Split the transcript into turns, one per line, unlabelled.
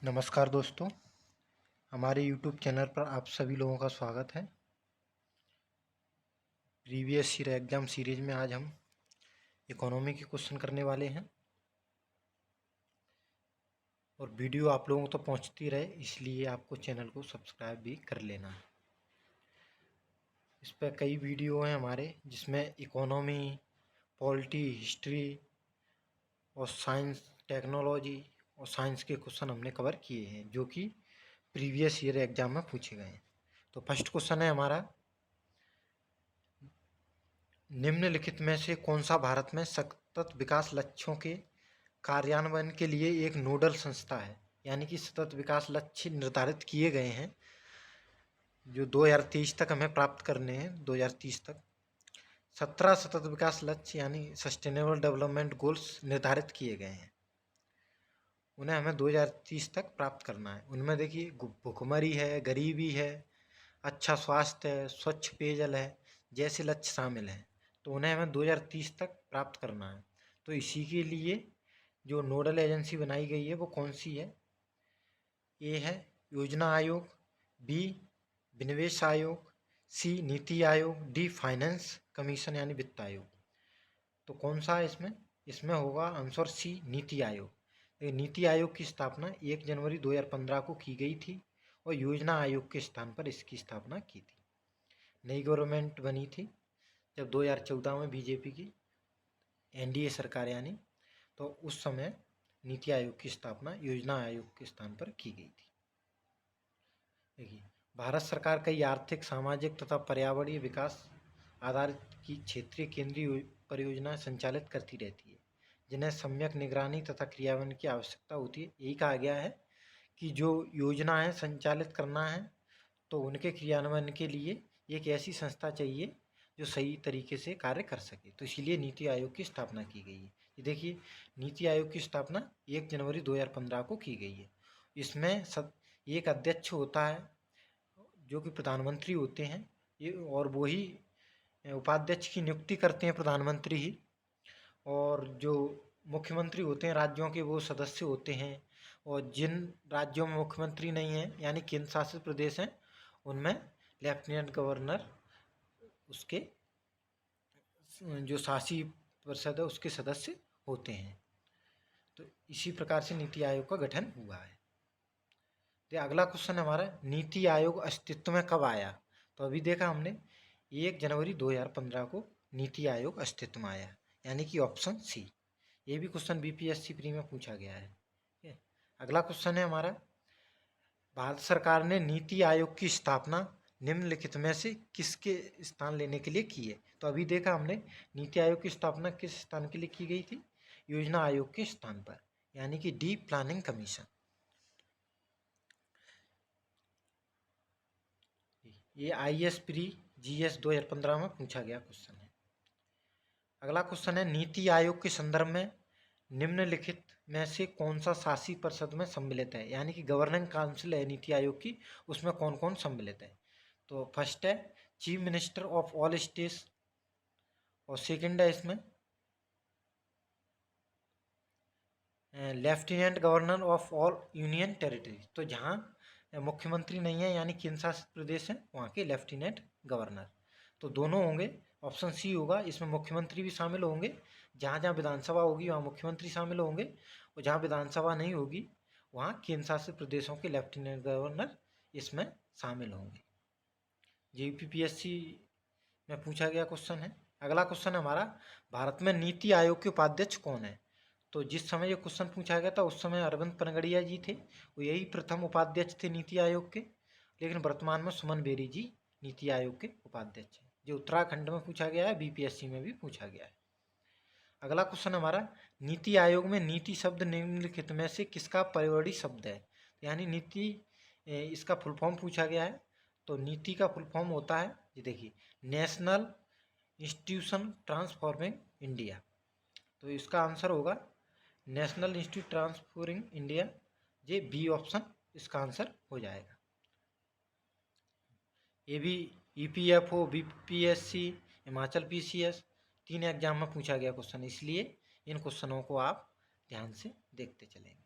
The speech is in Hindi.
नमस्कार दोस्तों, हमारे YouTube चैनल पर आप सभी लोगों का स्वागत है। प्रीवियस ईयर एग्जाम सीरीज में आज हम इकोनॉमी के क्वेश्चन करने वाले हैं और वीडियो आप लोगों तक पहुंचती रहे इसलिए आपको चैनल को सब्सक्राइब भी कर लेना है। इस पर कई वीडियो हैं हमारे जिसमें इकोनॉमी, पॉलिटी, हिस्ट्री और साइंस, टेक्नोलॉजी और साइंस के क्वेश्चन हमने कवर किए हैं जो कि प्रीवियस ईयर एग्जाम में पूछे गए हैं। तो फर्स्ट क्वेश्चन है हमारा, निम्नलिखित में से कौन सा भारत में सतत विकास लक्ष्यों के कार्यान्वयन के लिए एक नोडल संस्था है। यानी कि सतत विकास लक्ष्य निर्धारित किए गए हैं जो 2023 तक हमें प्राप्त करने हैं। 2030 तक 17 सतत विकास लक्ष्य यानी सस्टेनेबल डेवलपमेंट गोल्स निर्धारित किए गए हैं, उन्हें हमें 2030 तक प्राप्त करना है। उनमें देखिए भुखमरी है, गरीबी है, अच्छा स्वास्थ्य है, स्वच्छ पेयजल है जैसे लक्ष्य शामिल हैं। तो उन्हें हमें 2030 तक प्राप्त करना है। तो इसी के लिए जो नोडल एजेंसी बनाई गई है वो कौन सी है? ए है योजना आयोग, बी विनिवेश आयोग, सी NITI Aayog, D finance commission यानी वित्त आयोग। तो कौन सा है इसमें? इसमें होगा आंसर सी नीति आयोग। नीति आयोग की स्थापना 1 जनवरी 2015 को की गई थी और योजना आयोग के स्थान पर इसकी स्थापना की थी। नई गवर्नमेंट बनी थी जब 2014 में बीजेपी की एनडीए सरकार यानी, तो उस समय नीति आयोग की स्थापना योजना आयोग के स्थान पर की गई थी। देखिए, भारत सरकार कई आर्थिक, सामाजिक तथा पर्यावरणीय विकास आधारित की क्षेत्रीय केंद्रीय परियोजनाएं संचालित करती रहती है जिन्हें सम्यक निगरानी तथा क्रियान्वयन की आवश्यकता होती है। यही कहा गया है कि जो योजनाएं संचालित करना है तो उनके क्रियान्वयन के लिए एक ऐसी संस्था चाहिए जो सही तरीके से कार्य कर सके। तो इसीलिए नीति आयोग की स्थापना की गई है। ये देखिए, नीति आयोग की स्थापना 1 जनवरी 2015 को की गई है। इसमें एक अध्यक्ष होता है जो कि प्रधानमंत्री होते हैं, ये और वही उपाध्यक्ष की नियुक्ति करते हैं प्रधानमंत्री ही, और जो मुख्यमंत्री होते हैं राज्यों के वो सदस्य होते हैं। और जिन राज्यों में मुख्यमंत्री नहीं है यानी केंद्र शासित प्रदेश हैं उनमें लेफ्टिनेंट गवर्नर उसके जो शासी परिषद है उसके सदस्य होते हैं। तो इसी प्रकार से नीति आयोग का गठन हुआ है। तो अगला क्वेश्चन हमारा, नीति आयोग अस्तित्व में कब आया? तो अभी देखा हमने 1 जनवरी 2015 को नीति आयोग अस्तित्व में आया, यानी कि ऑप्शन सी। ये भी क्वेश्चन बीपीएससी प्री में पूछा गया है। अगला क्वेश्चन है हमारा, भारत सरकार ने नीति आयोग की स्थापना निम्नलिखित में से किसके स्थान लेने के लिए की है? तो अभी देखा हमने नीति आयोग की स्थापना किस स्थान के लिए की गई थी? योजना आयोग के स्थान पर, यानी कि डी प्लानिंग कमीशन। ये IAS प्री GS 2015 में पूछा गया क्वेश्चन है। अगला क्वेश्चन है, नीति आयोग के संदर्भ में निम्नलिखित में से कौन सा शासी परिषद में सम्मिलित है? यानी कि गवर्निंग काउंसिल है नीति आयोग की, उसमें कौन कौन सम्मिलित है? तो फर्स्ट है chief minister of all states, और सेकंड है इसमें lieutenant governor of all union territory. तो जहाँ मुख्यमंत्री नहीं है यानी केंद्र शासित प्रदेश है वहाँ के लेफ्टिनेंट गवर्नर। तो दोनों होंगे, ऑप्शन सी होगा। इसमें मुख्यमंत्री भी शामिल होंगे, जहाँ जहाँ विधानसभा होगी वहाँ मुख्यमंत्री शामिल होंगे, और जहाँ विधानसभा नहीं होगी वहाँ केंद्र शासित प्रदेशों के लेफ्टिनेंट गवर्नर इसमें शामिल होंगे। JPPSC में पूछा गया क्वेश्चन है। अगला क्वेश्चन हमारा, भारत में नीति आयोग के उपाध्यक्ष कौन है? तो जिस समय ये क्वेश्चन पूछा गया था उस समय अरविंद पनगड़िया जी थे, वो यही प्रथम उपाध्यक्ष थे नीति आयोग के। लेकिन वर्तमान में सुमन बेरी जी नीति आयोग के उपाध्यक्ष हैं। जो उत्तराखंड में पूछा गया है, BPSC में भी पूछा गया है। अगला क्वेश्चन हमारा, नीति आयोग में नीति शब्द निम्नलिखित में से किसका परिवर्णी शब्द है? यानी नीति, इसका फुल फॉर्म पूछा गया है। तो नीति का फुल फॉर्म होता है, ये देखिए, नेशनल इंस्टीट्यूशन ट्रांसफॉर्मिंग इंडिया। तो इसका आंसर होगा नेशनल इंस्टीट्यूट ट्रांसफॉर्मिंग इंडिया। ये बी ऑप्शन इसका आंसर हो जाएगा। ये भी EPFO, BPSC, Himachal PCS 3 exam में पूछा गया क्वेश्चन, इसलिए इन क्वेश्चनों को आप ध्यान से देखते चलेंगे।